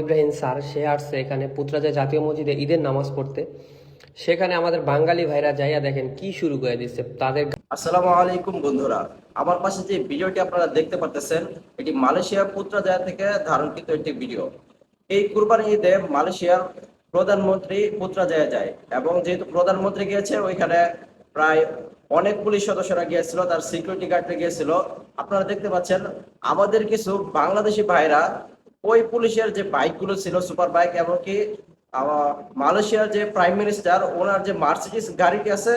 Ibrahim sir সে আসছে এখানে পুত্রাজা জাতীয় মসজিদে ঈদের নামাজ পড়তে। সেখানে আমাদের বাঙালি ভাইরা যাইয়া দেখেন কি শুরু করে দিচ্ছে তাদের। আসসালামু আলাইকুম বন্ধুরা, আমার পাশে যে ভিডিওটি আপনারা দেখতে পাচ্ছেন এটি মালয়েশিয়ার পুত্রাজয়া থেকে ধারণকৃত একটি ভিডিও। এই কুরবানি ঈদে মালয়েশিয়ার প্রধানমন্ত্রী পুত্রাজয়া যায় এবং যেহেতু প্রধানমন্ত্রী গিয়েছে ওইখানে প্রায় অনেক পুলিশ সদস্যরা গিয়েছিল, তার সিকিউরিটি গার্ডরা গিয়েছিল। আপনারা দেখতে পাচ্ছেন আমাদের কিছু বাংলাদেশি ভাইরা ওই পুলিশের যে বাইকগুলো ছিল সুপার বাইক, এমনকি মালয়েশিয়ার যে প্রাইম মিনিস্টার ওনার যে মার্সিডিস গাড়িটি আছে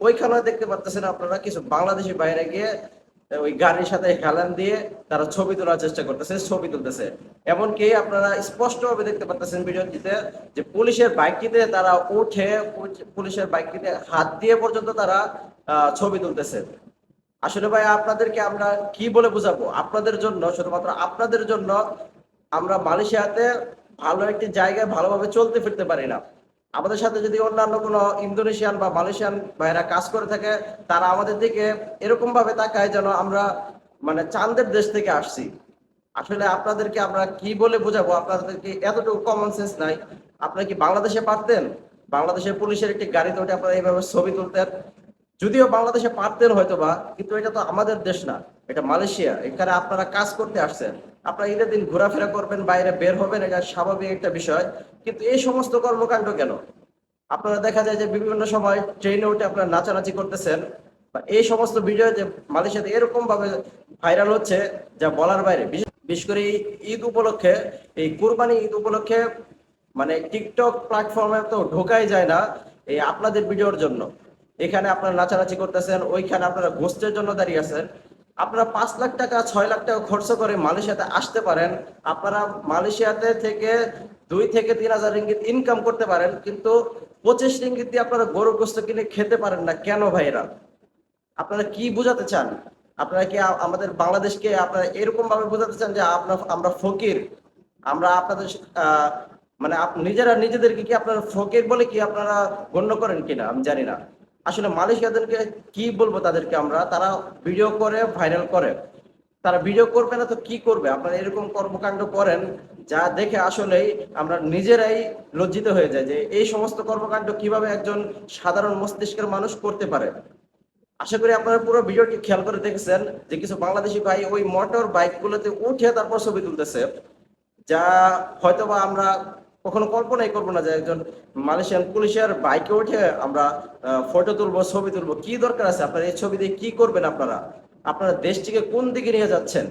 ওইখানে দেখতে পাচ্ছেন আপনারা কিছু বাংলাদেশি বাইরে গিয়ে ওই গাড়ির সাথে হেলান দিয়ে তারা ছবি তোলার চেষ্টা করতেছে, ছবি তুলতেছে। এমনকি আপনারা স্পষ্ট ভাবে দেখতে পাচ্ছেন ভিডিওটিতে যে পুলিশের বাইকটিতে তারা উঠে পুলিশের বাইকটিতে হাত দিয়ে পর্যন্ত তারা ছবি তুলতেছে। আসলে ভাই আপনাদেরকে আমরা কি বলে বুঝাবো? আপনাদের জন্য, শুধুমাত্র আপনাদের জন্য আমরা মালয়েশিয়াতে ভালো একটি জায়গায় ভালোভাবে চলতে ফিরতে পারি না। আমাদের সাথে যদি অন্যান্য কোনো ইন্দোনেশিয়ান বা মালয়েশিয়ান ভাইরা কাজ করে থাকে, তারা আমাদের দিকে এরকম ভাবে তাকায় যেন আমরা মানে চাঁদের দেশ থেকে আসছি। আসলে আপনাদেরকে আমরা কি বলে বোঝাবো? আপনাদেরকে এতটুকু কমন সেন্স নাই? আপনারা কি বাংলাদেশে পারতেন বাংলাদেশের পুলিশের একটি গাড়িতে ওঠে আপনারা এইভাবে ছবি তুলতেন? যদিও বাংলাদেশে পারতেন হয়তোবা, কিন্তু এটা তো আমাদের দেশ না, এটা মালয়েশিয়া। এখানে আপনারা কাজ করতে আসছেন, আপনারা ঈদের দিন ঘোরাফেরা করবেন, বাইরে বের হবেন, এটা স্বাভাবিক একটা বিষয়। কিন্তু এই সমস্ত কর্মকাণ্ড কেন? আপনারা দেখা যায় যে বিভিন্ন সময় ট্রেনে উঠে আপনারা নাচানাচি করতেছেন, বা এই সমস্ত ভিডিও যে মালয়েশিয়াতে এরকম ভাবে ভাইরাল হচ্ছে যা বলার বাইরে। বিশেষ করে এই ঈদ উপলক্ষে, এই কুরবানি ঈদ উপলক্ষে মানে টিকটক প্ল্যাটফর্মে তো ঢোকাই যায় না এই আপনাদের ভিডিওর জন্য। এখানে আপনারা নাচানাচি করতেছেন, ওইখানে আপনারা গোস্তের জন্য দাঁড়িয়ে আছেন। আপনারা 5 লাখ টাকা 6 লাখ টাকা খরচ করে মালয়েশিয়াতে আসতে পারেন, আপনারা মালয়েশিয়াতে থেকে 2 থেকে 3 হাজার রিঙ্গিত ইনকাম করতে পারেন, কিন্তু 25 রিঙ্গিত দিয়ে আপনারা গরুর গোস্ত কিনে খেতে পারেন না কেন ভাইরা? আপনারা কি বোঝাতে চান? আপনারা কি আমাদের বাংলাদেশকে আপনারা এরকম ভাবে বোঝাতে চান যে আমরা ফকির? আমরা আপনাদের মানে নিজেরা নিজেদেরকে কি আপনারা ফকির বলে কি আপনারা গণ্য করেন কিনা আমি জানি না। আসলে মালয়েশিয়াদেরকে কি বলবো তাদেরকে আমরা, তারা ভিডিও করে ভাইরাল করে, তারা ভিডিও করবে না তো কি করবে? আপনারা এরকম কর্মকাণ্ড করেন যা দেখে আসলেই আমরা নিজেরাই লজ্জিত হয়ে যায় যে এই সমস্ত কর্মকাণ্ড কিভাবে একজন সাধারণ মস্তিষ্কের মানুষ করতে পারে। আশা করি আপনারা পুরো ভিডিওটি খেয়াল করে দেখেছেন যে কিছু বাংলাদেশি ভাই ওই মোটর বাইক গুলোতে উঠে তারপর ছবি তুলতেছে, যা হয়তোবা আমরা কখনো কল্পনাই করবো না যে একজন মালয়েশিয়ান পুলিশের বাইকে উঠে আমরা ফটো তুলবো, ছবি তুলবো। কি দরকার আছে? আপনারা এই ছবি দিয়ে কি করবেন? আপনারা আপনারা দেশটিকে কোন দিকে নিয়ে যাচ্ছেন?